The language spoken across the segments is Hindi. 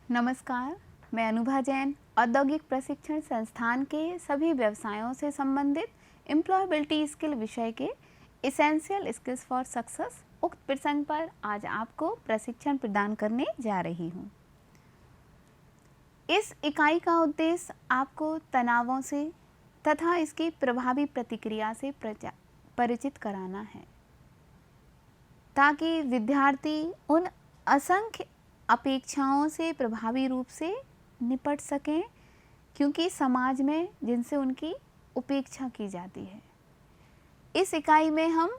नमस्कार, मैं अनुभा जैन औद्योगिक प्रशिक्षण संस्थान के सभी व्यवसायों से संबंधित एम्प्लॉयबिलिटी स्किल विषय के एसेंशियल स्किल्स फॉर सक्सेस उक्त प्रसंग पर आज आपको प्रशिक्षण प्रदान करने जा रही हूँ। इस इकाई का उद्देश्य आपको तनावों से तथा इसकी प्रभावी प्रतिक्रिया से परिचित कराना है, ताकि विद्यार्थी उन असंख्य अपेक्षाओं से प्रभावी रूप से निपट सकें, क्योंकि समाज में जिनसे उनकी उपेक्षा की जाती है। इस इकाई में हम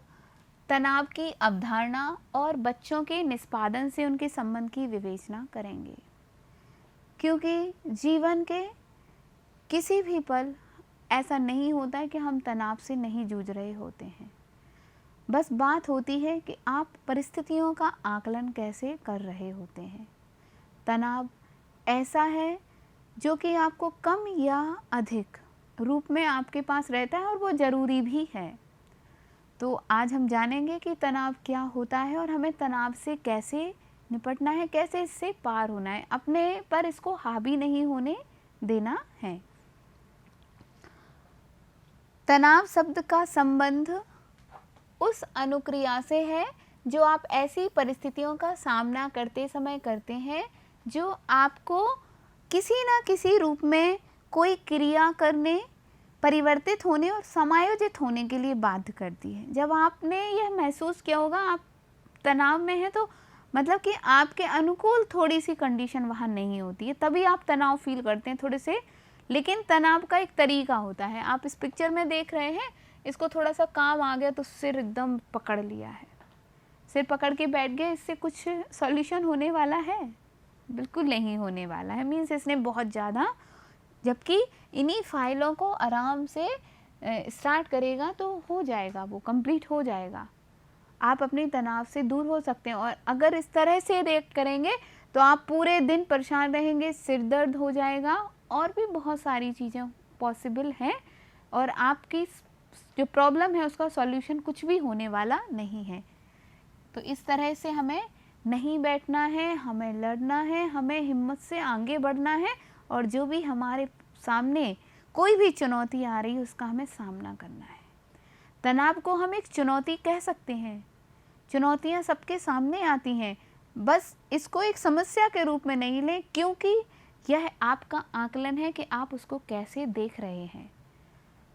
तनाव की अवधारणा और बच्चों के निष्पादन से उनके संबंध की विवेचना करेंगे, क्योंकि जीवन के किसी भी पल ऐसा नहीं होता है कि हम तनाव से नहीं जूझ रहे होते हैं। बस बात होती है कि आप परिस्थितियों का आकलन कैसे कर रहे होते हैं। तनाव ऐसा है जो कि आपको कम या अधिक रूप में आपके पास रहता है और वो ज़रूरी भी है। तो आज हम जानेंगे कि तनाव क्या होता है और हमें तनाव से कैसे निपटना है, कैसे इससे पार होना है, अपने पर इसको हावी नहीं होने देना है। तनाव शब्द का संबंध उस अनुक्रिया से है जो आप ऐसी परिस्थितियों का सामना करते समय करते हैं जो आपको किसी न किसी रूप में कोई क्रिया करने, परिवर्तित होने और समायोजित होने के लिए बाध्य करती है। जब आपने यह महसूस किया होगा आप तनाव में हैं, तो मतलब कि आपके अनुकूल थोड़ी सी कंडीशन वहाँ नहीं होती है, तभी आप तनाव फील करते हैं थोड़े से। लेकिन तनाव का एक तरीका होता है। आप इस पिक्चर में देख रहे हैं, इसको थोड़ा सा काम आ गया तो सिर एकदम पकड़ लिया है, सिर पकड़ के बैठ गए, इससे कुछ सॉल्यूशन होने वाला है? बिल्कुल नहीं होने वाला है। मीन्स इसने बहुत ज़्यादा, जबकि इन्हीं फाइलों को आराम से स्टार्ट करेगा तो हो जाएगा, वो कंप्लीट हो जाएगा। आप अपने तनाव से दूर हो सकते हैं। और अगर इस तरह से रिएक्ट करेंगे तो आप पूरे दिन परेशान रहेंगे, सिर दर्द हो जाएगा और भी बहुत सारी चीज़ें पॉसिबल हैं, और आपकी जो प्रॉब्लम है उसका सॉल्यूशन कुछ भी होने वाला नहीं है। तो इस तरह से हमें नहीं बैठना है, हमें लड़ना है, हमें हिम्मत से आगे बढ़ना है, और जो भी हमारे सामने कोई भी चुनौती आ रही है उसका हमें सामना करना है। तनाव को हम एक चुनौती कह सकते हैं। चुनौतियां सबके सामने आती हैं, बस इसको एक समस्या के रूप में नहीं लें, क्योंकि यह आपका आकलन है कि आप उसको कैसे देख रहे हैं।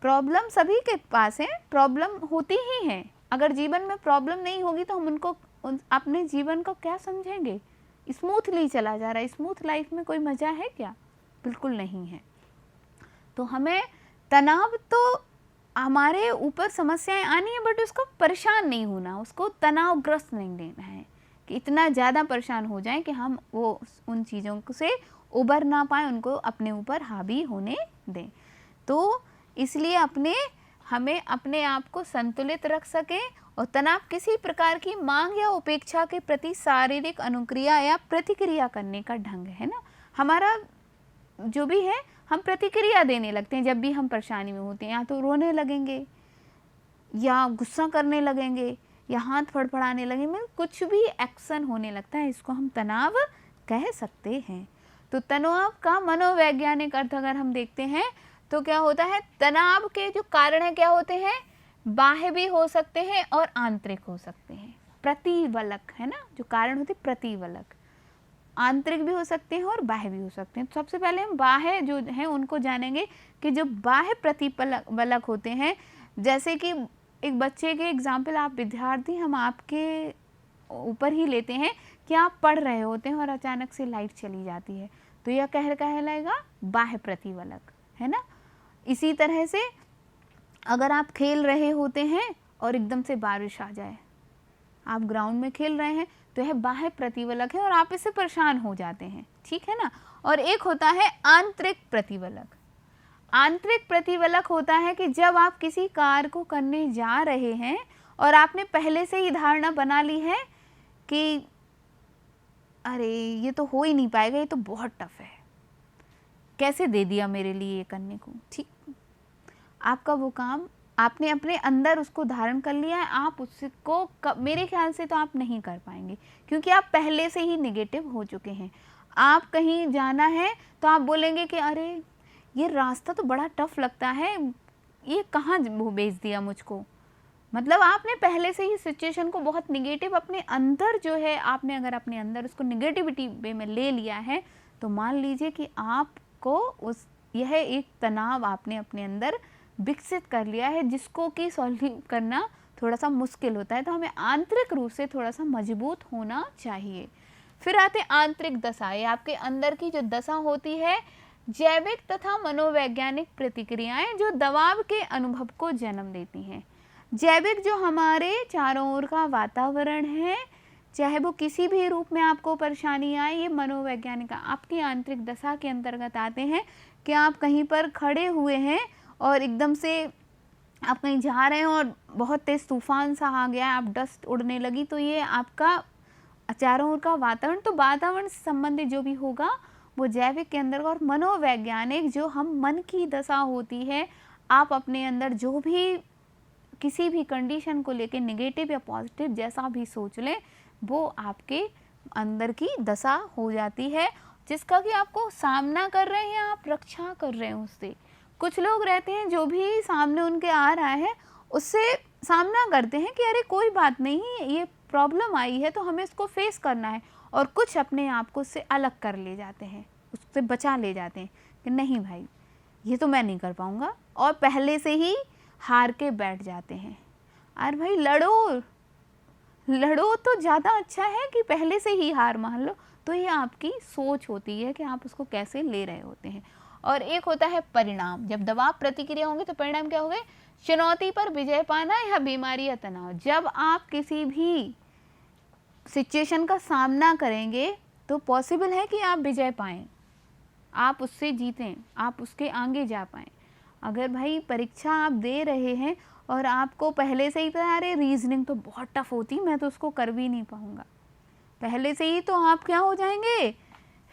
प्रॉब्लम सभी के पास है, प्रॉब्लम होती ही है। अगर जीवन में प्रॉब्लम नहीं होगी तो हम उनको अपने जीवन को क्या समझेंगे? स्मूथली चला जा रहा है, स्मूथ लाइफ में कोई मज़ा है क्या? बिल्कुल नहीं है। तो हमें तनाव तो हमारे ऊपर समस्याएं आनी है, बट उसको परेशान नहीं होना, उसको तनावग्रस्त नहीं लेना है कि इतना ज़्यादा परेशान हो जाए कि हम वो उन चीज़ों से उबर ना पाए, उनको अपने ऊपर हावी होने दें। तो इसलिए हमें अपने आप को संतुलित रख सकें, और तनाव किसी प्रकार की मांग या उपेक्षा के प्रति शारीरिक अनुक्रिया या प्रतिक्रिया करने का ढंग है ना। हमारा जो भी है, हम प्रतिक्रिया देने लगते हैं। जब भी हम परेशानी में होते हैं, या तो रोने लगेंगे, या गुस्सा करने लगेंगे, या हाथ फड़फड़ाने लगेंगे, मतलब कुछ भी एक्शन होने लगता है, इसको हम तनाव कह सकते हैं। तो तनाव का मनोवैज्ञानिक अर्थ अगर हम देखते हैं तो क्या होता है, तनाव के जो कारण है क्या होते हैं, बाह्य भी हो सकते हैं और आंतरिक हो सकते हैं। प्रतिबलक है ना, जो कारण होते हैं प्रतिबलक, आंतरिक भी हो सकते हैं और बाह्य भी हो सकते हैं। तो सबसे पहले हम बाह्य जो हैं उनको जानेंगे कि जो बाह्य प्रतिबलक होते हैं, जैसे कि एक बच्चे के एग्जाम्पल, आप विद्यार्थी, हम आपके ऊपर ही लेते हैं कि आप पढ़ रहे होते हैं और अचानक से लाइट चली जाती है, तो यह कहलाएगा बाह्य प्रतिबलक, है ना। इसी तरह से अगर आप खेल रहे होते हैं और एकदम से बारिश आ जाए, आप ग्राउंड में खेल रहे हैं, तो यह बाह्य प्रतिबलक है और आप इससे परेशान हो जाते हैं, ठीक है ना। और एक होता है आंतरिक प्रतिबलक। आंतरिक प्रतिबलक होता है कि जब आप किसी कार्य को करने जा रहे हैं और आपने पहले से ही धारणा बना ली है कि अरे ये तो हो ही नहीं पाएगा, ये तो बहुत टफ है, कैसे दे दिया मेरे लिए ये करने को, ठीक। आपका वो काम आपने अपने अंदर उसको धारण कर लिया है, आप उसको मेरे ख्याल से तो आप नहीं कर पाएंगे, क्योंकि आप पहले से ही नेगेटिव हो चुके हैं। आप कहीं जाना है तो आप बोलेंगे कि अरे ये रास्ता तो बड़ा टफ लगता है, ये कहाँ वो भेज दिया मुझको। मतलब आपने पहले से ही सिचुएशन को बहुत निगेटिव अपने अंदर जो है, आपने अगर अपने अंदर उसको निगेटिविटी वे में ले लिया है, तो मान लीजिए कि आपको उस यह एक तनाव आपने अपने अंदर विकसित कर लिया है, जिसको कि सॉल्व करना थोड़ा सा मुश्किल होता है। तो हमें आंतरिक रूप से थोड़ा सा मजबूत होना चाहिए। फिर आते आंतरिक दशाएं, आपके अंदर की जो दशा होती है, जैविक तथा मनोवैज्ञानिक प्रतिक्रियाएं जो दबाव के अनुभव को जन्म देती हैं। जैविक जो हमारे चारों ओर का वातावरण है, चाहे वो किसी भी रूप में आपको परेशानी आए, ये मनोवैज्ञानिक आपकी आंतरिक दशा के अंतर्गत आते हैं। कि आप कहीं पर खड़े हुए हैं और एकदम से आप कहीं जा रहे हैं और बहुत तेज़ तूफान सा आ गया, आप डस्ट उड़ने लगी, तो ये आपका चारों ओर का वातावरण, तो वातावरण से संबंधित जो भी होगा वो जैविक के अंदर। और मनोवैज्ञानिक जो हम मन की दशा होती है, आप अपने अंदर जो भी किसी भी कंडीशन को लेके नेगेटिव या पॉजिटिव जैसा भी सोच लें, वो आपके अंदर की दशा हो जाती है, जिसका कि आपको सामना कर रहे हैं, आप रक्षा कर रहे हैं उससे। कुछ लोग रहते हैं जो भी सामने उनके आ रहा है उससे सामना करते हैं कि अरे कोई बात नहीं, ये प्रॉब्लम आई है तो हमें इसको फेस करना है, और कुछ अपने आप को उससे अलग कर ले जाते हैं, उससे बचा ले जाते हैं कि नहीं भाई ये तो मैं नहीं कर पाऊँगा, और पहले से ही हार के बैठ जाते हैं। अरे भाई लड़ो लड़ो तो ज़्यादा अच्छा है कि पहले से ही हार मान लो। तो ये आपकी सोच होती है कि आप उसको कैसे ले रहे होते हैं। और एक होता है परिणाम, जब दबाव प्रतिक्रिया होंगे तो परिणाम क्या होंगे, चुनौती पर विजय पाना या बीमारी या तनाव। जब आप किसी भी सिचुएशन का सामना करेंगे तो पॉसिबल है कि आप विजय पाएं, आप उससे जीतें, आप उसके आगे जा पाएं। अगर भाई परीक्षा आप दे रहे हैं और आपको पहले से ही पता है अरे रीजनिंग तो बहुत टफ होती, मैं तो उसको कर भी नहीं पाऊँगा, पहले से ही तो आप क्या हो जाएंगे,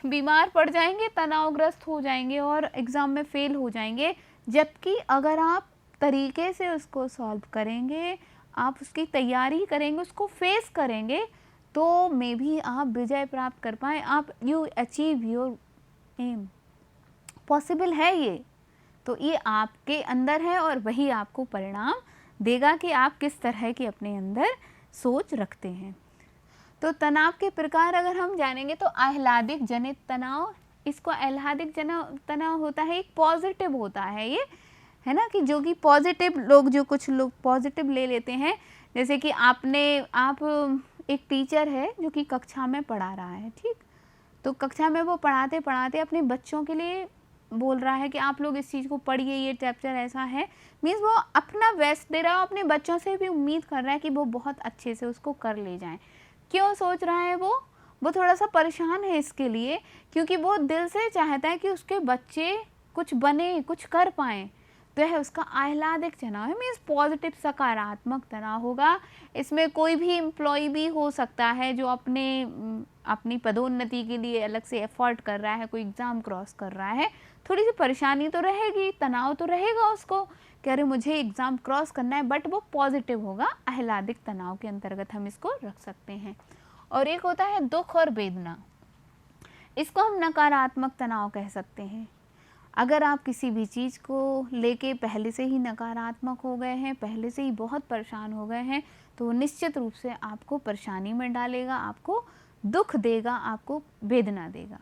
बीमार पड़ जाएंगे, तनावग्रस्त हो जाएंगे और एग्ज़ाम में फ़ेल हो जाएंगे। जबकि अगर आप तरीके से उसको सॉल्व करेंगे, आप उसकी तैयारी करेंगे, उसको फेस करेंगे, तो मे भी आप विजय प्राप्त कर पाएँ, आप you achieve your aim. Possible है ये, तो ये आपके अंदर है और वही आपको परिणाम देगा कि आप किस तरह की अपने अंदर सोच रखते हैं। तो तनाव के प्रकार अगर हम जानेंगे तो आह्लादिक जनित तनाव, इसको आह्लादिक जनित तनाव होता है, एक पॉजिटिव होता है ये, है ना, कि जो कि पॉजिटिव लोग, जो कुछ लोग पॉजिटिव ले लेते हैं। जैसे कि आप एक टीचर है जो कि कक्षा में पढ़ा रहा है, ठीक, तो कक्षा में वो पढ़ाते पढ़ाते अपने बच्चों के लिए बोल रहा है कि आप लोग इस चीज़ को पढ़िए, ये चैप्टर ऐसा है, मीन्स वो अपना बेस्ट दे रहा है, अपने बच्चों से भी उम्मीद कर रहा है कि वो बहुत अच्छे से उसको कर ले जाएं। क्यों सोच रहा है वो थोड़ा सा परेशान है इसके लिए, क्योंकि वो दिल से चाहता है कि उसके बच्चे कुछ बने, कुछ कर पाएँ। तो यह उसका आह्लादिक तनाव है, मीन्स पॉजिटिव सकारात्मक तनाव होगा। इसमें कोई भी एम्प्लॉय भी हो सकता है जो अपनी पदोन्नति के लिए अलग से एफर्ट कर रहा है, कोई एग्ज़ाम क्रॉस कर रहा है, थोड़ी सी परेशानी तो रहेगी, तनाव तो रहेगा उसको कि अरे मुझे एग्ज़ाम क्रॉस करना है, बट वो पॉजिटिव होगा, आह्लादिक तनाव के अंतर्गत हम इसको रख सकते हैं। और एक होता है दुख और वेदना, इसको हम नकारात्मक तनाव कह सकते हैं। अगर आप किसी भी चीज़ को लेके पहले से ही नकारात्मक हो गए हैं, पहले से ही बहुत परेशान हो गए हैं, तो निश्चित रूप से आपको परेशानी में डालेगा, आपको दुख देगा, आपको वेदना देगा।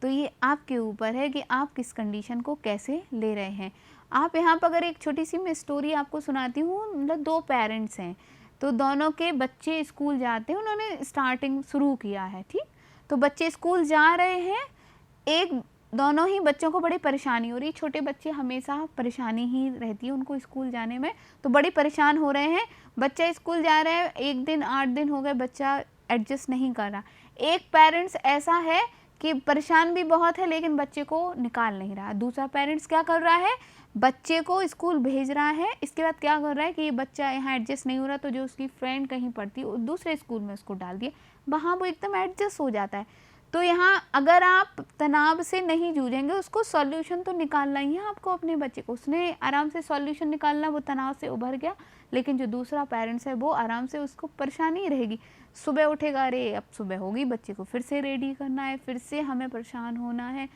तो ये आपके ऊपर है कि आप किस कंडीशन को कैसे ले रहे हैं। आप यहाँ पर अगर एक छोटी सी मैं स्टोरी आपको सुनाती हूँ, मतलब दो पेरेंट्स हैं, तो दोनों के बच्चे स्कूल जाते हैं, उन्होंने स्टार्टिंग शुरू किया है, ठीक, तो बच्चे स्कूल जा रहे हैं, दोनों ही बच्चों को बड़ी परेशानी हो रही है। छोटे बच्चे हमेशा परेशानी ही रहती है उनको स्कूल जाने में, तो बड़ी परेशान हो रहे हैं। बच्चा स्कूल जा रहा है, 1 दिन 8 दिन हो गए, बच्चा एडजस्ट नहीं कर रहा। एक पेरेंट्स ऐसा है कि परेशान भी बहुत है लेकिन बच्चे को निकाल नहीं रहा। दूसरा पेरेंट्स क्या कर रहा है, बच्चे को स्कूल भेज रहा है, इसके बाद क्या कर रहा है कि ये बच्चा यहाँ एडजस्ट नहीं हो रहा, तो जो उसकी फ्रेंड कहीं पढ़ती है दूसरे स्कूल में उसको डाल दिया, वहाँ वो एकदम एडजस्ट हो जाता है। तो यहाँ अगर आप तनाव से नहीं जूझेंगे, उसको सॉल्यूशन तो निकालना ही है आपको अपने बच्चे को। उसने आराम से सॉल्यूशन निकालना, वो तनाव से उभर गया, लेकिन जो दूसरा पेरेंट्स है वो आराम से उसको परेशानी रहेगी। सुबह उठेगा, अरे अब सुबह होगी, बच्चे को फिर से रेडी करना है, फिर से हमें परेशान होना है,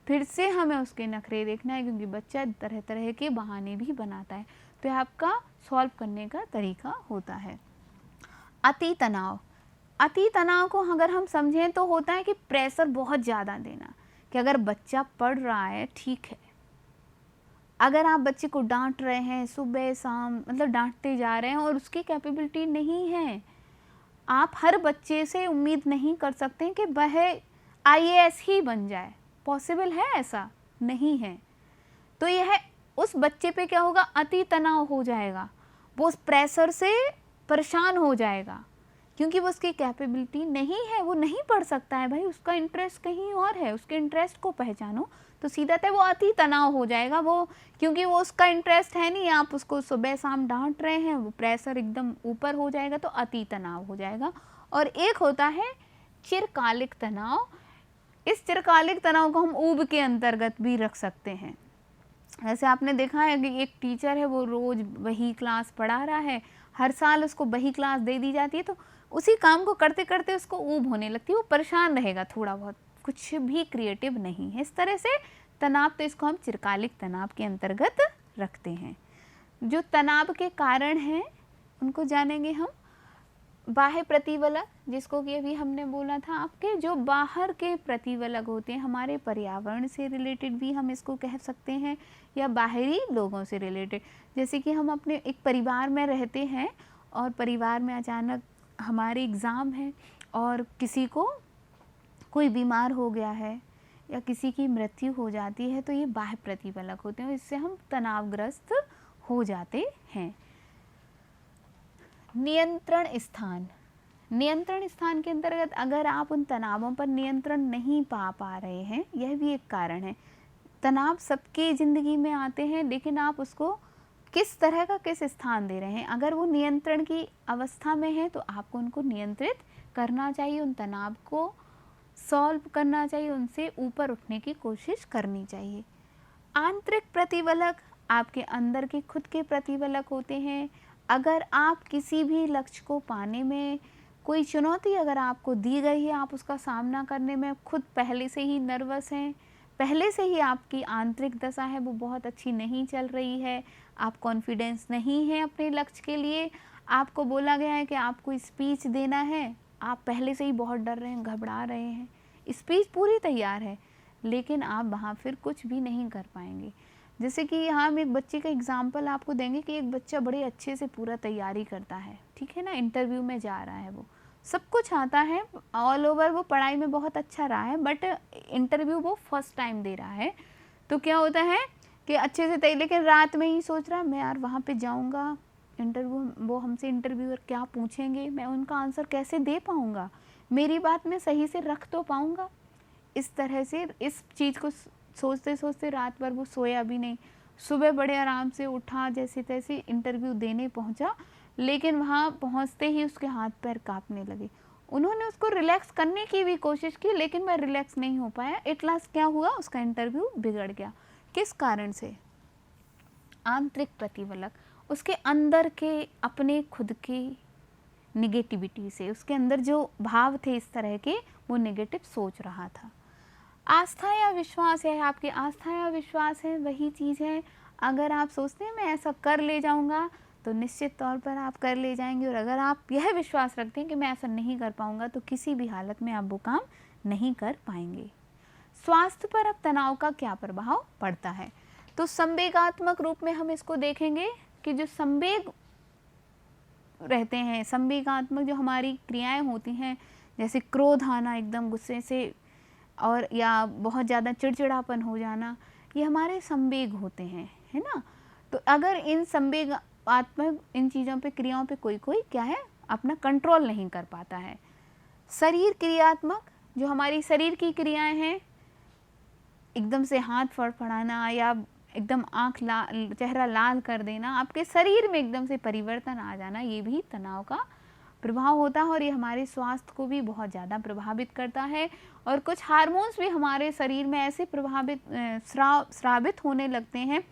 फिर से हमें उसके नखरे देखना है, क्योंकि बच्चा तरह तरह के बहाने भी बनाता है। तो यह आपका सॉल्व करने का तरीका होता है। अति तनाव, अति तनाव को अगर हम समझें तो होता है कि प्रेशर बहुत ज़्यादा देना, कि अगर बच्चा पढ़ रहा है ठीक है, अगर आप बच्चे को डांट रहे हैं सुबह शाम, मतलब डांटते जा रहे हैं और उसकी कैपेबिलिटी नहीं है, आप हर बच्चे से उम्मीद नहीं कर सकते कि वह IAS ही बन जाए। पॉसिबल है? ऐसा नहीं है। तो यह उस बच्चे पे क्या होगा, अति तनाव हो जाएगा, वो उस प्रेशर से परेशान हो जाएगा, क्योंकि वो उसकी कैपेबिलिटी नहीं है, वो नहीं पढ़ सकता है। भाई उसका इंटरेस्ट कहीं और है, उसके इंटरेस्ट को पहचानो, तो सीधा तय वो अति तनाव हो जाएगा। वो क्योंकि वो उसका इंटरेस्ट है नहीं, आप उसको सुबह शाम डांट रहे हैं, वो प्रेशर एकदम ऊपर हो जाएगा, तो अति तनाव हो जाएगा। और एक होता है चिरकालिक तनाव। इस चिरकालिक तनाव को हम ऊब के अंतर्गत भी रख सकते हैं। ऐसे आपने देखा है कि एक टीचर है, वो रोज़ वही क्लास पढ़ा रहा है, हर साल उसको वही क्लास दे दी जाती है, तो उसी काम को करते करते उसको ऊब होने लगती है, वो परेशान रहेगा थोड़ा बहुत, कुछ भी क्रिएटिव नहीं है। इस तरह से तनाव, तो इसको हम चिरकालिक तनाव के अंतर्गत रखते हैं। जो तनाव के कारण हैं उनको जानेंगे हम। बाह्य प्रतिबलक, जिसको कि अभी हमने बोला था, आपके जो बाहर के प्रतिबलक होते हैं, हमारे पर्यावरण से रिलेटेड भी हम इसको कह सकते हैं, या बाहरी लोगों से रिलेटेड। जैसे कि हम अपने एक परिवार में रहते हैं और परिवार में अचानक हमारे एग्ज़ाम है और किसी को कोई बीमार हो गया है या किसी की मृत्यु हो जाती है, तो ये बाह्य प्रतिबलक होते हैं, इससे हम तनावग्रस्त हो जाते हैं। नियंत्रण स्थान, नियंत्रण स्थान के अंतर्गत अगर आप उन तनावों पर नियंत्रण नहीं पा रहे हैं, यह भी एक कारण है। तनाव सबके ज़िंदगी में आते हैं, लेकिन आप उसको किस तरह का किस स्थान दे रहे हैं। अगर वो नियंत्रण की अवस्था में है तो आपको उनको नियंत्रित करना चाहिए, उन तनाव को सॉल्व करना चाहिए, उनसे ऊपर उठने की कोशिश करनी चाहिए। आंतरिक प्रतिबलक आपके अंदर के खुद के प्रतिबलक होते हैं। अगर आप किसी भी लक्ष्य को पाने में कोई चुनौती अगर आपको दी गई है, आप उसका सामना करने में खुद पहले से ही नर्वस हैं, पहले से ही आपकी आंतरिक दशा है वो बहुत अच्छी नहीं चल रही है, आप कॉन्फिडेंस नहीं है अपने लक्ष्य के लिए, आपको बोला गया है कि आपको स्पीच देना है, आप पहले से ही बहुत डर रहे हैं, घबरा रहे हैं, स्पीच पूरी तैयार है, लेकिन आप वहाँ फिर कुछ भी नहीं कर पाएंगे। जैसे कि यहाँ हम एक बच्चे का एग्जाम्पल आपको देंगे कि एक बच्चा बड़े अच्छे से पूरा तैयारी करता है, ठीक है ना, इंटरव्यू में जा रहा है, वो सब कुछ आता है, ऑल ओवर वो पढ़ाई में बहुत अच्छा रहा है, बट इंटरव्यू वो फर्स्ट टाइम दे रहा है। तो क्या होता है कि अच्छे से लेकिन रात में ही सोच रहा है, मैं यार वहाँ पे जाऊँगा, इंटरव्यू वो हमसे इंटरव्यूअर क्या पूछेंगे, मैं उनका आंसर कैसे दे पाऊँगा, मेरी बात मैं सही से रख तो पाऊँगा। इस तरह से इस चीज़ को सोचते सोचते रात भर वो सोया भी नहीं, सुबह बड़े आराम से उठा, जैसे तैसे इंटरव्यू देने पहुंचा, लेकिन वहाँ पहुंचते ही उसके हाथ पैर कांपने लगे। उन्होंने उसको रिलैक्स करने की भी कोशिश की, लेकिन वह रिलैक्स नहीं हो पाया। एट लास्ट क्या हुआ, उसका इंटरव्यू बिगड़ गया। किस कारण से? आंतरिक प्रतिबलक, उसके अंदर के अपने खुद के निगेटिविटी से, उसके अंदर जो भाव थे इस तरह के, वो नेगेटिव सोच रहा था। आस्था या विश्वास है, आपकी आस्था या विश्वास है, वही चीज़ है। अगर आप सोचते हैं मैं ऐसा कर ले जाऊंगा, तो निश्चित तौर पर आप कर ले जाएंगे, और अगर आप यह विश्वास रखते हैं कि मैं ऐसा नहीं कर पाऊंगा, तो किसी भी हालत में आप वो काम नहीं कर पाएंगे। स्वास्थ्य पर अब तनाव का क्या प्रभाव पड़ता है? तो संवेगात्मक रूप में हम इसको देखेंगे कि जो संवेग रहते हैं, संवेगात्मक जो हमारी क्रियाएं होती हैं, जैसे क्रोध आना एकदम गुस्से से, और या बहुत ज़्यादा चिड़चिड़ापन हो जाना, ये हमारे संवेग होते हैं, है ना। तो अगर इन संवेगात्मक इन चीज़ों पे, क्रियाओं पे कोई क्या है, अपना कंट्रोल नहीं कर पाता है। शरीर क्रियात्मक, जो हमारी शरीर की क्रियाएं हैं, एकदम से हाथ फड़फड़ाना या एकदम आँख चेहरा लाल कर देना, आपके शरीर में एकदम से परिवर्तन आ जाना, ये भी तनाव का प्रभाव होता है और ये हमारे स्वास्थ्य को भी बहुत ज़्यादा प्रभावित करता है। और कुछ हार्मोन्स भी हमारे शरीर में ऐसे स्रावित होने लगते हैं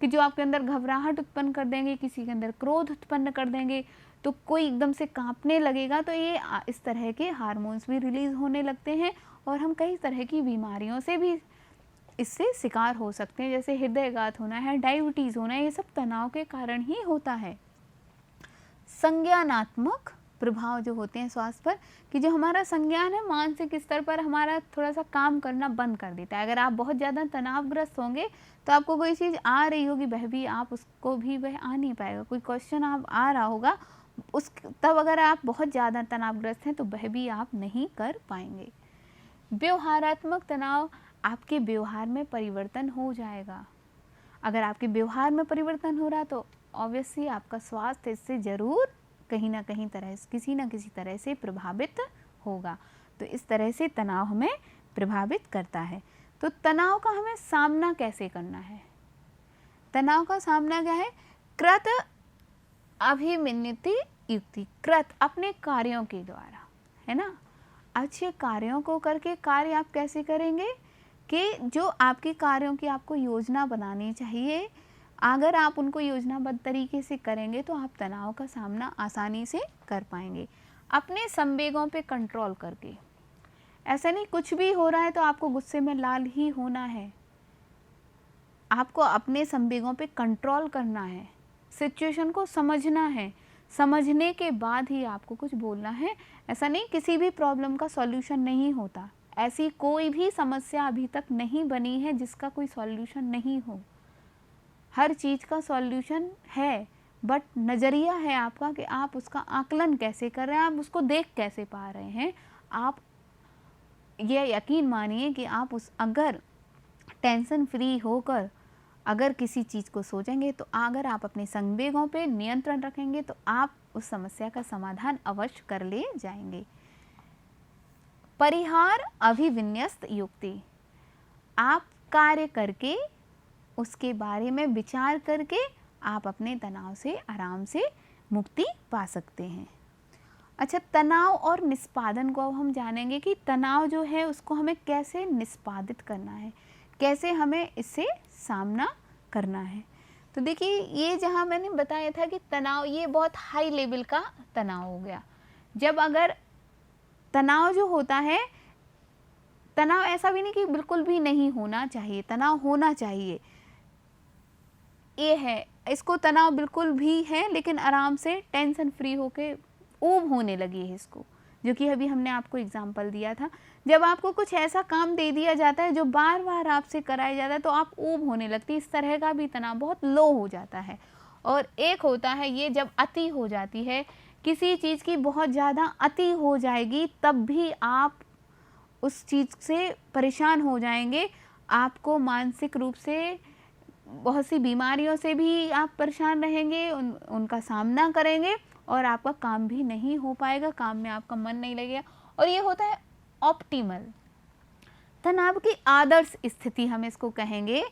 कि जो आपके अंदर घबराहट उत्पन्न कर देंगे, किसी के अंदर क्रोध उत्पन्न कर देंगे, तो कोई एकदम से कांपने लगेगा। तो ये इस तरह के हार्मोन्स भी रिलीज़ होने लगते हैं और हम कई तरह की बीमारियों से भी इससे शिकार हो सकते हैं, जैसे हृदयघात होना है, डायबिटीज़ होना है, ये सब तनाव के कारण ही होता है। संज्ञानात्मक प्रभाव जो होते हैं स्वास्थ्य पर, कि जो हमारा संज्ञान है मानसिक स्तर पर हमारा थोड़ा सा काम करना बंद कर देता है। अगर आप बहुत ज़्यादा तनावग्रस्त होंगे तो आपको कोई चीज़ आ रही होगी, वह भी आप उसको भी वह आ नहीं पाएगा। कोई क्वेश्चन आप आ रहा होगा उस तब अगर आप बहुत ज़्यादा तनावग्रस्त हैं तो वह भी आप नहीं कर पाएंगे। व्यवहारात्मक तनाव, आपके व्यवहार में परिवर्तन हो जाएगा। अगर आपके व्यवहार में परिवर्तन हो रहा तो ऑब्वियसली आपका स्वास्थ्य इससे ज़रूर कहीं ना कहीं किसी न किसी तरह से प्रभावित होगा। तो इस तरह से तनाव हमें प्रभावित करता है। तो तनाव का हमें सामना कैसे करना है? तनाव का सामना क्या है? कृत अभिमन्युति युक्ति, कृत अपने कार्यों के द्वारा, है ना, अच्छे कार्यों को करके। कार्य आप कैसे करेंगे कि जो आपके कार्यों की आपको योजना बनानी चाहिए, अगर आप उनको योजनाबद्ध तरीके से करेंगे तो आप तनाव का सामना आसानी से कर पाएंगे। अपने संवेगों पे कंट्रोल करके, ऐसा नहीं कुछ भी हो रहा है तो आपको गुस्से में लाल ही होना है, आपको अपने संवेगों पे कंट्रोल करना है, सिचुएशन को समझना है, समझने के बाद ही आपको कुछ बोलना है। ऐसा नहीं किसी भी प्रॉब्लम का सॉल्यूशन नहीं होता, ऐसी कोई भी समस्या अभी तक नहीं बनी है जिसका कोई सॉल्यूशन नहीं हो। हर चीज़ का सॉल्यूशन है, बट नज़रिया है आपका कि आप उसका आकलन कैसे कर रहे हैं, आप उसको देख कैसे पा रहे हैं। आप ये यकीन मानिए कि आप अगर टेंशन फ्री होकर अगर किसी चीज़ को सोचेंगे, तो अगर आप अपने संवेगों पे नियंत्रण रखेंगे तो आप उस समस्या का समाधान अवश्य कर ले जाएंगे। परिहार अभिविन्यस्त युक्ति, आप कार्य करके उसके बारे में विचार करके आप अपने तनाव से आराम से मुक्ति पा सकते हैं। अच्छा, तनाव और निष्पादन को अब हम जानेंगे कि तनाव जो है उसको हमें कैसे निष्पादित करना है, कैसे हमें इससे सामना करना है। तो देखिए, ये जहाँ मैंने बताया था कि तनाव ये बहुत हाई लेवल का तनाव हो गया। जब अगर तनाव जो होता है, तनाव ऐसा भी नहीं कि बिल्कुल भी नहीं होना चाहिए, तनाव होना चाहिए, ये है, इसको तनाव बिल्कुल भी है लेकिन आराम से टेंशन फ्री होके ऊब होने लगी है इसको, जो कि अभी हमने आपको एग्जांपल दिया था। जब आपको कुछ ऐसा काम दे दिया जाता है जो बार बार आपसे कराया जाता है तो आप ऊब होने लगती है, इस तरह का भी तनाव बहुत लो हो जाता है। और एक होता है ये जब अति हो जाती है, किसी चीज़ की बहुत ज़्यादा अति हो जाएगी तब भी आप उस चीज़ से परेशान हो जाएंगे, आपको मानसिक रूप से बहुत सी बीमारियों से भी आप परेशान रहेंगे, उनका सामना करेंगे और आपका काम भी नहीं हो पाएगा, काम में आपका मन नहीं लगेगा। और ये होता है ऑप्टिमल तनाव की आदर्श स्थिति, हम इसको कहेंगे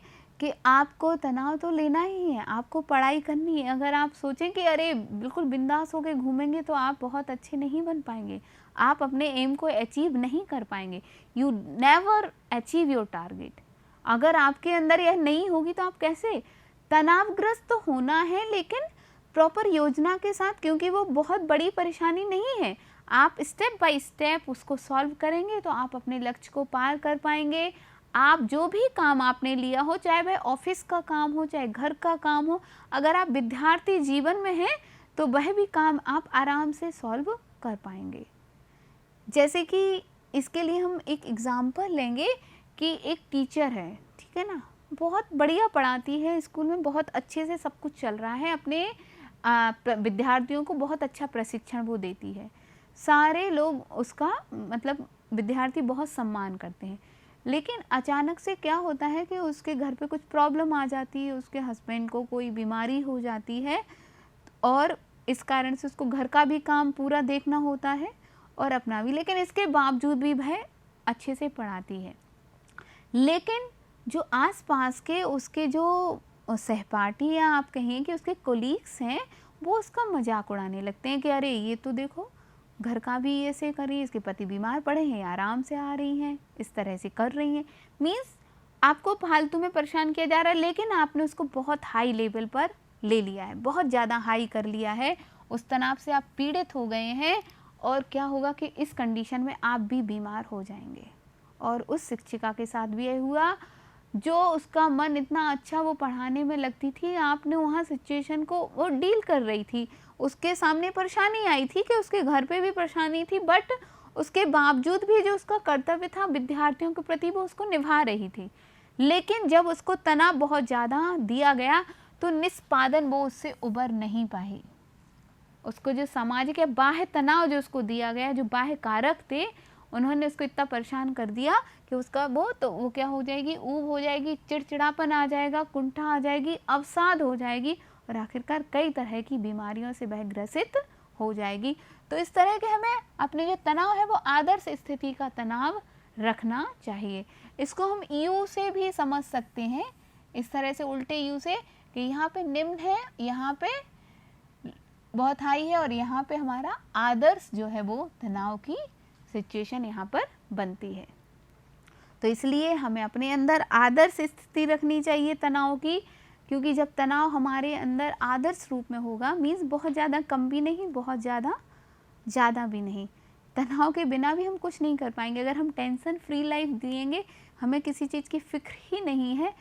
कि आपको तनाव तो लेना ही है, आपको पढ़ाई करनी है। अगर आप सोचें कि अरे बिल्कुल बिंदास होकर घूमेंगे तो आप बहुत अच्छे नहीं बन पाएंगे, आप अपने एम को अचीव नहीं कर पाएंगे। You never achieve your target. अगर आपके अंदर यह नहीं होगी तो आप कैसे? तनावग्रस्त तो होना है लेकिन प्रॉपर योजना के साथ, क्योंकि वो बहुत बड़ी परेशानी नहीं है। आप स्टेप बाय स्टेप उसको सॉल्व करेंगे तो आप अपने लक्ष्य को पार कर पाएंगे। आप जो भी काम आपने लिया हो, चाहे वह ऑफिस का काम हो, चाहे घर का काम हो, अगर आप विद्यार्थी जीवन में हैं तो वह भी काम आप आराम से सॉल्व कर पाएंगे। जैसे कि इसके लिए हम एक एग्जाम्पल लेंगे कि एक टीचर है, ठीक है ना, बहुत बढ़िया पढ़ाती है, स्कूल में बहुत अच्छे से सब कुछ चल रहा है, अपने विद्यार्थियों को बहुत अच्छा प्रशिक्षण वो देती है, सारे लोग उसका मतलब विद्यार्थी बहुत सम्मान करते हैं। लेकिन अचानक से क्या होता है कि उसके घर पे कुछ प्रॉब्लम आ जाती है, उसके हस्बैंड को कोई बीमारी हो जाती है और इस कारण से उसको घर का भी काम पूरा देखना होता है और अपना भी, लेकिन इसके बावजूद भी वह अच्छे से पढ़ाती है। लेकिन जो आसपास के उसके जो सहपाठी या आप कहें कि उसके कोलीग्स हैं, वो उसका मजाक उड़ाने लगते हैं कि अरे ये तो देखो घर का भी ऐसे कर रही है, इसके पति बीमार पड़े हैं, आराम से आ रही हैं, इस तरह से कर रही हैं। मीन्स आपको फालतू में परेशान किया जा रहा है, लेकिन आपने उसको बहुत हाई लेवल पर ले लिया है, बहुत ज़्यादा हाई कर लिया है, उस तनाव से आप पीड़ित हो गए हैं और क्या होगा कि इस कंडीशन में आप भी बीमार हो जाएंगे। और उस शिक्षिका के साथ भी यही हुआ, जो उसका मन इतना अच्छा वो पढ़ाने में लगती थी, आपने वहाँ सिचुएशन को वो डील कर रही थी, उसके सामने परेशानी आई थी कि उसके घर पे भी परेशानी थी, बट उसके बावजूद भी जो उसका कर्तव्य था विद्यार्थियों के प्रति वो उसको निभा रही थी। लेकिन जब उसको तनाव बहुत ज़्यादा दिया गया तो निष्पादन वो उससे उबर नहीं पाई। उसको जो सामाजिक या बाह्य तनाव जो उसको दिया गया, जो बाह्य कारक थे, उन्होंने उसको इतना परेशान कर दिया कि उसका वो क्या हो जाएगी, ऊब हो जाएगी, चिड़चिड़ापन आ जाएगा, कुंठा आ जाएगी, अवसाद हो जाएगी और आखिरकार कई तरह की बीमारियों से वह ग्रसित हो जाएगी। तो इस तरह के हमें अपने जो तनाव है वो आदर्श स्थिति का तनाव रखना चाहिए। इसको हम यू से भी समझ सकते हैं, इस तरह से उल्टे यू से कि यहाँ पे निम्न है, यहाँ पे बहुत हाई है और यहाँ पे हमारा आदर्श जो है वो तनाव की सिचुएशन यहाँ पर बनती है। तो इसलिए हमें अपने अंदर आदर्श स्थिति रखनी चाहिए तनाव की, क्योंकि जब तनाव हमारे अंदर आदर्श रूप में होगा, मीन्स बहुत ज़्यादा कम भी नहीं, बहुत ज़्यादा भी नहीं, तनाव के बिना भी हम कुछ नहीं कर पाएंगे। अगर हम टेंशन फ्री लाइफ जिएंगे, हमें किसी चीज़ की फिक्र ही नहीं है,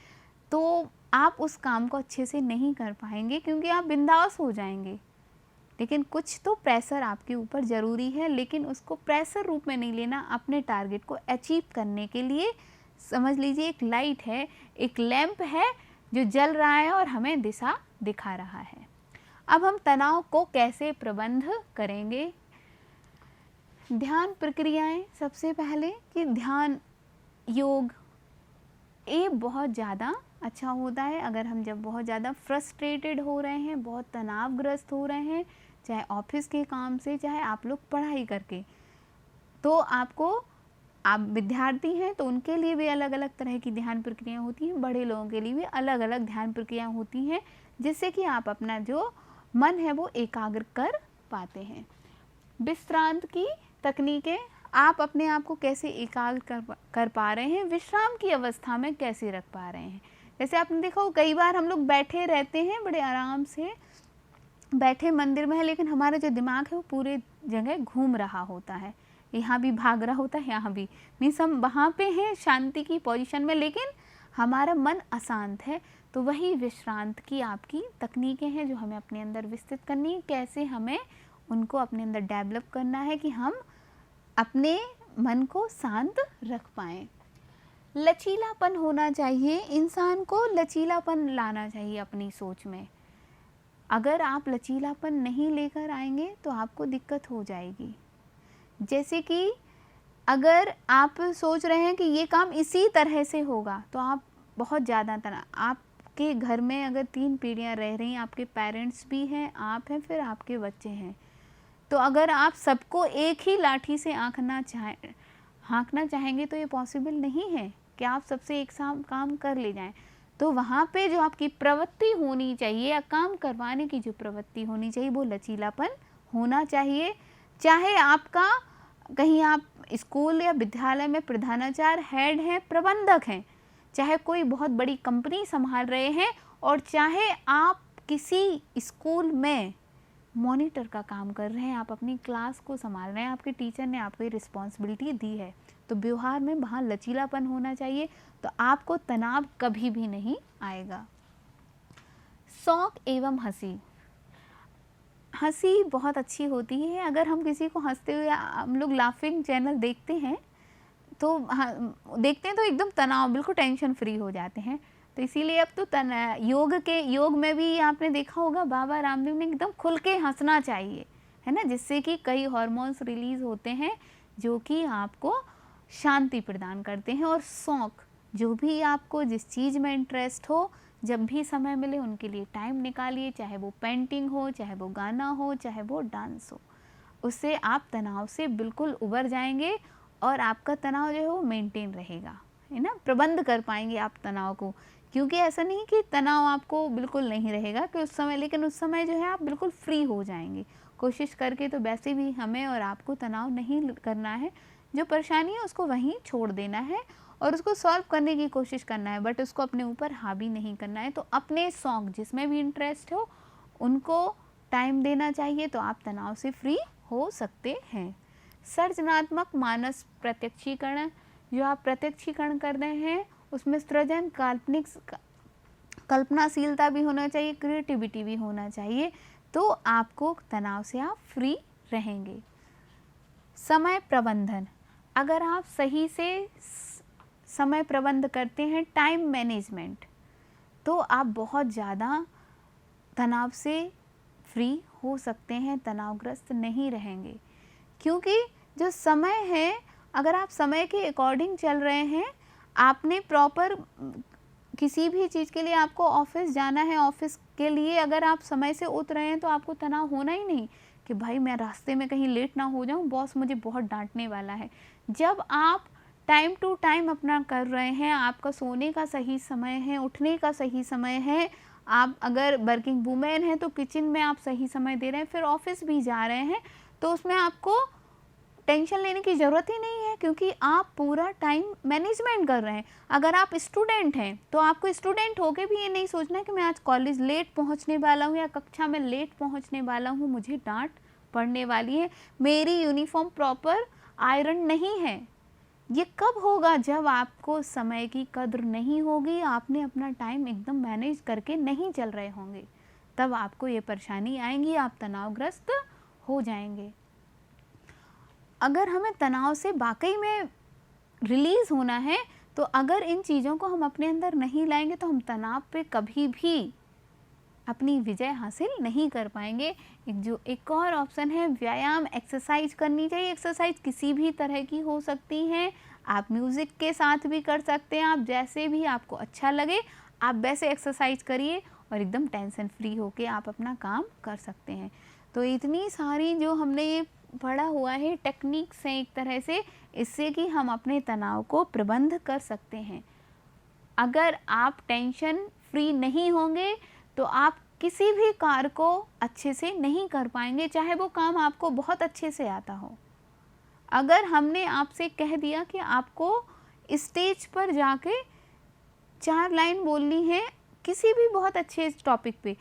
तो आप उस काम को अच्छे से नहीं कर पाएंगे, क्योंकि आप बिंदास हो जाएंगे। लेकिन कुछ तो प्रेशर आपके ऊपर ज़रूरी है, लेकिन उसको प्रेशर रूप में नहीं लेना। अपने टारगेट को अचीव करने के लिए समझ लीजिए एक लाइट है, एक लैंप है जो जल रहा है और हमें दिशा दिखा रहा है। अब हम तनाव को कैसे प्रबंध करेंगे? ध्यान प्रक्रियाएं, सबसे पहले कि ध्यान योग ये बहुत ज़्यादा अच्छा होता है। अगर हम जब बहुत ज़्यादा फ्रस्ट्रेटेड हो रहे हैं, बहुत तनावग्रस्त हो रहे हैं, चाहे ऑफिस के काम से, चाहे आप लोग पढ़ाई करके, तो आप विद्यार्थी हैं तो उनके लिए भी अलग अलग तरह की ध्यान प्रक्रियाएं होती हैं, बड़े लोगों के लिए भी अलग अलग ध्यान प्रक्रियाएं होती हैं, जिससे कि आप अपना जो मन है वो एकाग्र कर पाते हैं। विश्रांत की तकनीकें, आप अपने आप को कैसे एकाग्र कर पा रहे हैं, विश्राम की अवस्था में कैसे रख पा रहे हैं। जैसे आपने देखा हो कई बार हम लोग बैठे रहते हैं, बड़े आराम से बैठे मंदिर में है, लेकिन हमारा जो दिमाग है वो पूरे जगह घूम रहा होता है, यहाँ भी भाग रहा होता है, यहाँ भी, मीन्स हम वहाँ पे हैं शांति की पोजीशन में, लेकिन हमारा मन अशांत है। तो वही विश्रांत की आपकी तकनीकें हैं जो हमें अपने अंदर विस्तृत करनी है, कैसे हमें उनको अपने अंदर डेवलप करना है कि हम अपने मन को शांत रख पाएँ। लचीलापन होना चाहिए, इंसान को लचीलापन लाना चाहिए अपनी सोच में। अगर आप लचीलापन नहीं लेकर आएंगे तो आपको दिक्कत हो जाएगी। जैसे कि अगर आप सोच रहे हैं कि ये काम इसी तरह से होगा, तो आप बहुत ज़्यादा आपके घर में अगर 3 पीढ़ियाँ रह रही हैं, आपके पेरेंट्स भी हैं, आप हैं, फिर आपके बच्चे हैं, तो अगर आप सबको एक ही लाठी से हाँकना चाहेंगे तो ये पॉसिबल नहीं है कि आप सबसे एक साथ काम कर ले जाएं। तो वहाँ पे जो आपकी प्रवृत्ति होनी चाहिए या काम करवाने की जो प्रवृत्ति होनी चाहिए वो लचीलापन होना चाहिए। चाहे आपका कहीं आप स्कूल या विद्यालय में प्रधानाचार्य, हेड हैं, प्रबंधक हैं, चाहे कोई बहुत बड़ी कंपनी संभाल रहे हैं, और चाहे आप किसी स्कूल में मॉनिटर का काम कर रहे हैं, आप अपनी क्लास को संभाल रहे हैं, आपके टीचर ने आपको ये रिस्पॉन्सिबिलिटी दी है, तो व्यवहार में वहाँ लचीलापन होना चाहिए, तो आपको तनाव कभी भी नहीं आएगा। शौक एवं हंसी, हंसी बहुत अच्छी होती है। अगर हम किसी को हंसते हुए, हम लोग लाफिंग चैनल देखते हैं तो एकदम तनाव, बिल्कुल टेंशन फ्री हो जाते हैं। तो इसीलिए अब तो योग में भी आपने देखा होगा, बाबा रामदेव ने एकदम खुल के हंसना चाहिए, है ना, जिससे कि कई हार्मोन्स रिलीज होते हैं जो कि आपको शांति प्रदान करते हैं। और शौक, जो भी आपको जिस चीज़ में इंटरेस्ट हो, जब भी समय मिले उनके लिए टाइम निकालिए, चाहे वो पेंटिंग हो, चाहे वो गाना हो, चाहे वो डांस हो, उससे आप तनाव से बिल्कुल उबर जाएंगे और आपका तनाव जो है वो मेंटेन रहेगा, है ना, प्रबंध कर पाएंगे आप तनाव को। क्योंकि ऐसा नहीं कि तनाव आपको बिल्कुल नहीं रहेगा कि उस समय, लेकिन उस समय जो है आप बिल्कुल फ्री हो जाएंगे। कोशिश करके तो वैसे भी हमें और आपको तनाव नहीं करना है, जो परेशानी है उसको वहीं छोड़ देना है और उसको सॉल्व करने की कोशिश करना है, बट उसको अपने ऊपर हावी नहीं करना है। तो अपने शौक जिसमें भी इंटरेस्ट हो उनको टाइम देना चाहिए, तो आप तनाव से फ्री हो सकते हैं। सृजनात्मक मानस प्रत्यक्षीकरण, जो आप प्रत्यक्षीकरण कर रहे हैं उसमें सृजन, काल्पनिक, कल्पनाशीलता भी होना चाहिए, क्रिएटिविटी भी होना चाहिए, तो आपको तनाव से आप फ्री रहेंगे। समय प्रबंधन, अगर आप सही से समय प्रबंध करते हैं, टाइम मैनेजमेंट, तो आप बहुत ज़्यादा तनाव से फ्री हो सकते हैं, तनावग्रस्त नहीं रहेंगे। क्योंकि जो समय है, अगर आप समय के अकॉर्डिंग चल रहे हैं, आपने प्रॉपर किसी भी चीज़ के लिए आपको ऑफिस जाना है, ऑफिस के लिए अगर आप समय से उठ रहे हैं तो आपको तनाव होना ही नहीं कि भाई मैं रास्ते में कहीं लेट ना हो जाऊं, बॉस मुझे बहुत डांटने वाला है। जब आप टाइम टू टाइम अपना कर रहे हैं, आपका सोने का सही समय है, उठने का सही समय है, आप अगर वर्किंग वूमेन हैं तो किचन में आप सही समय दे रहे हैं, फिर ऑफिस भी जा रहे हैं, तो उसमें आपको टेंशन लेने की ज़रूरत ही नहीं है, क्योंकि आप पूरा टाइम मैनेजमेंट कर रहे हैं। अगर आप स्टूडेंट हैं तो आपको स्टूडेंट होके भी ये नहीं सोचना कि मैं आज कॉलेज लेट पहुंचने वाला हूँ या कक्षा में लेट पहुंचने वाला हूँ, मुझे डांट पड़ने वाली है, मेरी यूनिफॉर्म प्रॉपर आयरन नहीं है। ये कब होगा? जब आपको समय की कद्र नहीं होगी, आपने अपना टाइम एकदम मैनेज करके नहीं चल रहे होंगे, तब आपको ये परेशानी आएंगी, आप तनावग्रस्त हो जाएंगे। अगर हमें तनाव से वाकई में रिलीज़ होना है, तो अगर इन चीज़ों को हम अपने अंदर नहीं लाएंगे तो हम तनाव पे कभी भी अपनी विजय हासिल नहीं कर पाएंगे। एक और ऑप्शन है व्यायाम, एक्सरसाइज करनी चाहिए। एक्सरसाइज किसी भी तरह की हो सकती है, आप म्यूज़िक के साथ भी कर सकते हैं, आप जैसे भी आपको अच्छा लगे आप वैसे एक्सरसाइज करिए और एकदम टेंशन फ्री होके आप अपना काम कर सकते हैं। तो इतनी सारी जो हमने ये पढ़ा हुआ है टेक्निक्स हैं एक तरह से, इससे कि हम अपने तनाव को प्रबंध कर सकते हैं। अगर आप टेंशन फ्री नहीं होंगे तो आप किसी भी कार्य को अच्छे से नहीं कर पाएंगे, चाहे वो काम आपको बहुत अच्छे से आता हो। अगर हमने आपसे कह दिया कि आपको स्टेज पर जाके 4 लाइन बोलनी है किसी भी बहुत अच्छे टॉपिक पे,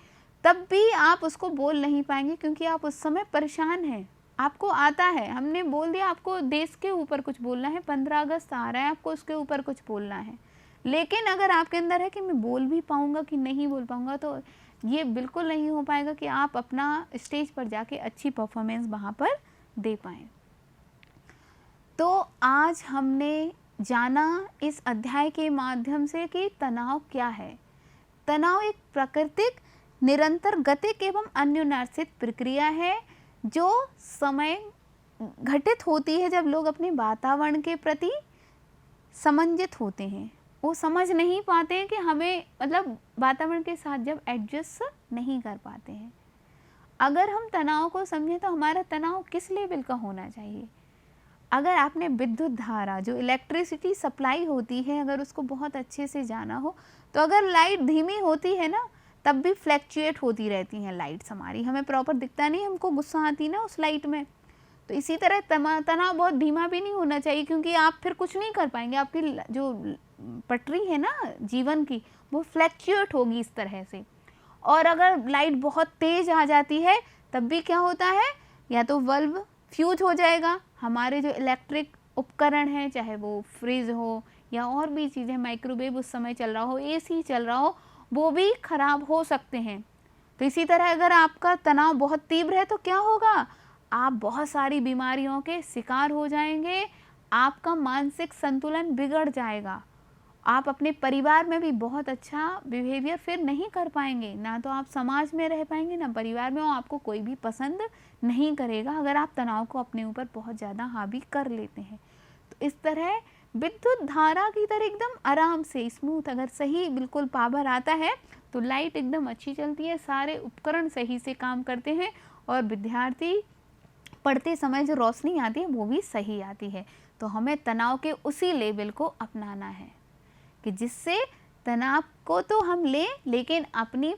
तब भी आप उसको बोल नहीं पाएंगे, क्योंकि आप उस समय परेशान हैं। आपको आता है, हमने बोल दिया आपको देश के ऊपर कुछ बोलना है, 15 अगस्त आ रहा है, आपको उसके ऊपर कुछ बोलना है, लेकिन अगर आपके अंदर है कि मैं बोल भी पाऊँगा कि नहीं बोल पाऊँगा, तो ये बिल्कुल नहीं हो पाएगा कि आप अपना स्टेज पर जाके अच्छी परफॉर्मेंस वहाँ पर दे पाएँ। तो आज हमने जाना इस अध्याय के माध्यम से कि तनाव क्या है। तनाव एक प्राकृतिक, निरंतर, गतिक एवं अन्योन्याश्रित प्रक्रिया है जो समय घटित होती है जब लोग अपने वातावरण के प्रति समंजित होते हैं। वो समझ नहीं पाते हैं कि हमें मतलब वातावरण के साथ जब एडजस्ट नहीं कर पाते हैं। अगर हम तनाव को समझें तो हमारा तनाव किस लेवल का होना चाहिए। अगर आपने विद्युत धारा, जो इलेक्ट्रिसिटी सप्लाई होती है, अगर उसको बहुत अच्छे से जाना हो, तो अगर लाइट धीमी होती है ना, तब भी फ्लैक्चुएट होती रहती हैं लाइट्स हमारी, हमें प्रॉपर दिखता नहीं, हमको गुस्सा आती ना उस लाइट में। तो इसी तरह तनाव बहुत धीमा भी नहीं होना चाहिए, क्योंकि आप फिर कुछ नहीं कर पाएंगे, आपकी जो पटरी है ना जीवन की, वो फ्लैक्चुएट होगी इस तरह से। और अगर लाइट बहुत तेज़ आ जाती है तब भी क्या होता है, या तो बल्ब फ्यूज हो जाएगा, हमारे जो इलेक्ट्रिक उपकरण हैं, चाहे वो फ्रिज हो या और भी चीज़ें, माइक्रोवेव उस समय चल रहा हो, एसी चल रहा हो, वो भी खराब हो सकते हैं। तो इसी तरह अगर आपका तनाव बहुत तीव्र है तो क्या होगा, आप बहुत सारी बीमारियों के शिकार हो जाएंगे, आपका मानसिक संतुलन बिगड़ जाएगा, आप अपने परिवार में भी बहुत अच्छा बिहेवियर फिर नहीं कर पाएंगे, ना तो आप समाज में रह पाएंगे ना परिवार में, और आपको कोई भी पसंद नहीं करेगा अगर आप तनाव को अपने ऊपर बहुत ज़्यादा हावी कर लेते हैं। तो इस तरह विद्युत धारा की तरह एकदम आराम से स्मूथ, अगर सही बिल्कुल पावर आता है तो लाइट एकदम अच्छी चलती है, सारे उपकरण सही से काम करते हैं, और विद्यार्थी पढ़ते समय जो रोशनी आती है वो भी सही आती है। तो हमें तनाव के उसी लेवल को अपनाना है कि जिससे तनाव को तो हम लें, लेकिन अपनी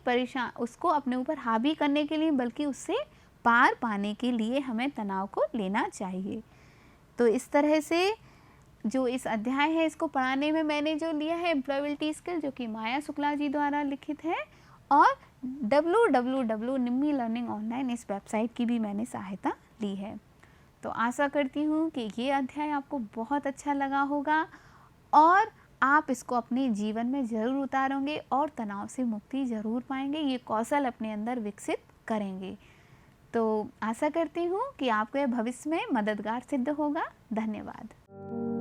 उसको अपने ऊपर हावी करने के लिए बल्कि उससे पार पाने के लिए हमें तनाव को लेना चाहिए। तो इस तरह से जो इस अध्याय है इसको पढ़ाने में मैंने जो लिया है एम्प्लॉयबिलिटी स्किल, जो कि माया शुक्ला जी द्वारा लिखित है, और www निम्मी लर्निंग ऑनलाइन इस वेबसाइट की भी मैंने सहायता ली है। तो आशा करती हूँ कि ये अध्याय आपको बहुत अच्छा लगा होगा और आप इसको अपने जीवन में ज़रूर उतारोगे और तनाव से मुक्ति ज़रूर पाएंगे, ये कौशल अपने अंदर विकसित करेंगे। तो आशा करती हूँ कि आपको यह भविष्य में मददगार सिद्ध होगा। धन्यवाद।